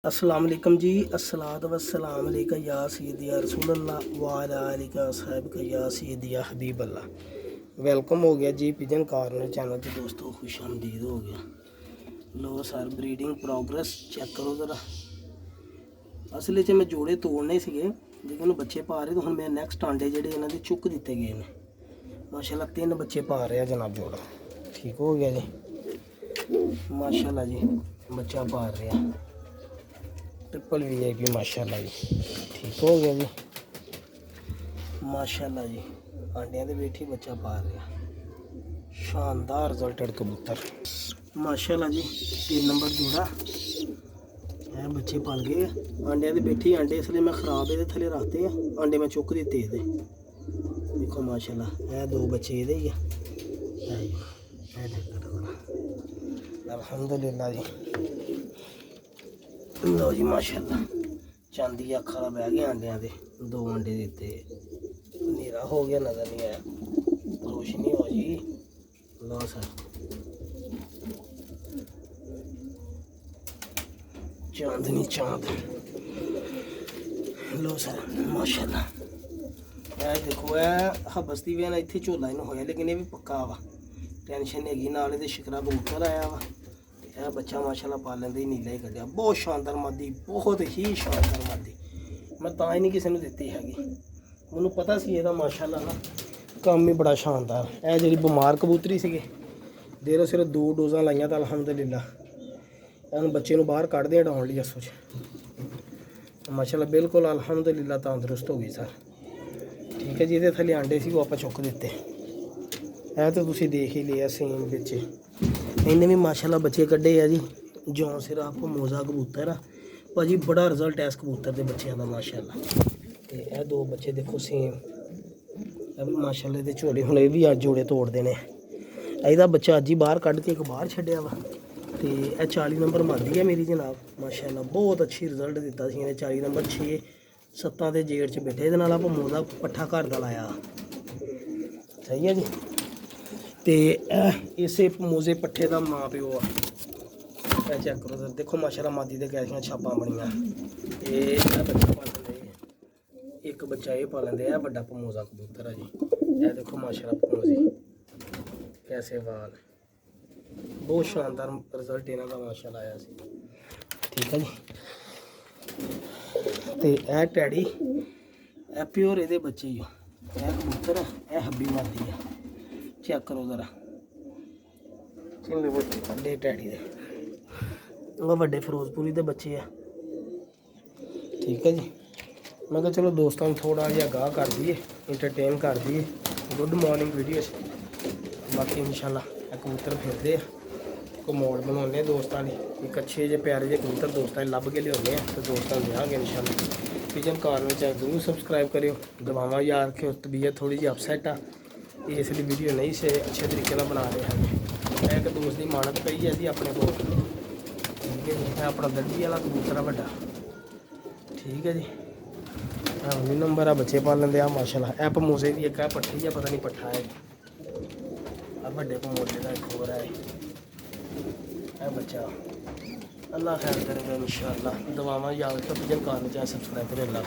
अस्सलाम वालेकुम जी। अस्सलातु वस्सलाम अलैका या सय्यदी या रसूलल्लाह व अला आलिका असहाबिका या सय्यदी या हबीबल्लाह। वेलकम हो गया जी पिजन कॉर्नर चैनल से दोस्तों, खुश आमदीद हो गया। लो सर ब्रीडिंग प्रोग्रेस चेक करो ज़रा। असली च मैं जोड़े तोड़ने सीगे लेकिन बच्चे पा रहे, तो हम मैं नैक्सट आंडे जेह्ड़े इन्हां दे चुक दिते गए हैं। माशाल्लाह 3 बच्चे पा रहे हैं जनाब जोड़ा। ठीक हो गया जी, माशाल्लाह जी बच्चा पा रहे हैं। ट्रिपल VIP माशाल्लाह जी। ठीक हो गया जी, माशाल्लाह जी आंडिया दे बेठी बच्चा पा रहा। शानदार रिजल्टेड कबूतर माशाल्लाह जी। 3 नंबर जोड़ा है, बच्चे पल गए आंडिया दे बेठी। आंडे इसलिए मैं खराब ये थले रखते हैं, आंडे मैं चुक दिते ये। देखो माशाल्लाह है 2 बच्चे ये ही है। अल्हम्दुलिल्लाह जी। लो जी माशाल्लाह चांदी अखा बह गया आंडिया दे। 2 अंडे दिते, न्हेरा हो गया नज़र नहीं आया, रोशनी हो जी। लो सर चांदनी चांद। लो सर माशाल्लाह देखो हबसती वे ना इतने झोला इन होया, लेकिन ये भी पक्का वा, टेंशन नहीं हैगी। नाल शिकरा कबूतर आया वा। यह बच्चा माशाल्लाह पालन दे नीला ही कढ़िया। बहुत शानदार मादी, बहुत ही शानदार मादी। मैं तां ही नहीं किसी ने दिती हैगी, मैनूं पता सी ਇਹਦਾ माशाल्लाह ना काम ही बड़ा शानदार। यह जी बीमार कबूतरी सीगे, देर सिर्फ 2 डोज़ां लाइया तो अलहमदुलिल्लाह हम बच्चे को बाहर कढ़ दे डाउन ली असो माशाल्लाह बिल्कुल अलहमदुलिल्लाह तंदुरुस्त हो गई सर। ठीक है जी, ये थले आंडे सी वो आप चुक दिते है, तो तुसीं देख ही लिया सेम बच्चे। इन्हें भी माशाल्लाह बच्चे कढ़े है जी। जौं सिर आप मोजा कबूतर आ भाजी, बड़ा रिजल्ट है इस कबूतर के बच्चों का माशाल्लाह। तो यह 2 बच्चे देखो सेम, यह भी माशाल्लाह दे झोले हुणे भी अज जोड़े तोड़ देने। ਇਹਦਾ ਬੱਚਾ ਅੱਜ ਹੀ ਬਾਹਰ ਕੱਢ ਕੇ ਇੱਕ ਬਾਹਰ ਛੱਡਿਆ ਵਾ। ਤੇ ਇਹ 40 ਨੰਬਰ ਮਾਦੀ ਹੈ ਮੇਰੀ ਜਨਾਬ ਮਾਸ਼ਾਅੱਲਾ। ਬਹੁਤ ਅੱਛੀ ਰਿਜ਼ਲਟ ਦਿੱਤਾ ਸੀ ਇਹਨੇ। 40 ਨੰਬਰ 6-7 ਦੇ ਜੇੜ 'ਚ ਬੈਠੇ। ਇਹਦੇ ਨਾਲ ਆਪਾਂ ਮੋਦਾ ਪੱਠਾ ਘਰ ਦਾ ਲਾਇਆ, ਸਹੀ ਹੈ ਜੀ। ਤੇ ਇਹ ਇਸੇ ਮੋਜ਼ੇ ਪੱਠੇ ਦਾ ਮਾਂ ਪਿਓ ਆ। ਇਹ ਚੈੱਕ ਕਰੋ ਸਰ, ਦੇਖੋ ਮਾਸ਼ਾਅੱਲਾ ਮਾਦੀ ਦੇ ਕੈਸੀਆਂ ਛਾਪਾਂ ਬਣੀਆਂ। ਇਹ ਬੱਚਾ ਪਾਲਣ ਦੇ, ਇੱਕ ਬੱਚਾ ਇਹ ਪਾਲਣ ਦੇ। ਇਹ ਵੱਡਾ ਪਮੋਜ਼ਾ ਕਬੂਤਰ ਆ ਜੀ। ਇਹ ਦੇਖੋ ਮਾਸ਼ਾਅੱਲਾ ਪਮੋਜ਼ੀ कैसे वाल, बहुत शानदार रिजल्ट इन्हों का माशाल्लाह आया सी। ठीक है जी। तो यह टैडी यह प्योर ये बच्चे ही यह कबूतर है, यह हब्बी मादी है। चेक करो ज़रा वे टैडी दे, वड्डे फिरोजपुरी के बच्चे है। ठीक है जी, मैं कहा चलो दोस्तों थोड़ा जहा गाह कर दिए, इंटरटेन कर दिए। गुड मॉर्निंग वीडियो बाकी इंशाल्लाह कबूतर फिरते को मोड़ बनाने दोस्तों की। एक अच्छे जे प्यारे जे कबूतर दोस्तों लभ के लियाने तो दोस्तों देंगे इंशाल्लाह। किचन कॉर्नर चैनल जरूर सबसक्राइब करियो। दवावां यार रखियो, तबीयत थोड़ी जी अपसैट आ, इसलिए वीडियो नहीं से अच्छे तरीके बना रहे हैं। एक दोस्त की मानत पई है जी अपने को। ठीक है जी, अपना दर्जी वाला कबूतर है बड़ा। ठीक है जी, 19 नंबर आ बच्चे पालन दिया माशाल्लाह। ऐ पमोजे की एक पट्ठी है, पता नहीं पट्ठा है। बड़े पमोजे का एक होर है बच्चा। अल्लाह खैर करेगा इंशाल्लाह। दुआवां याद रखो, पिजन कॉर्नर चैनल सब्सक्राइब करें। अल्लाह।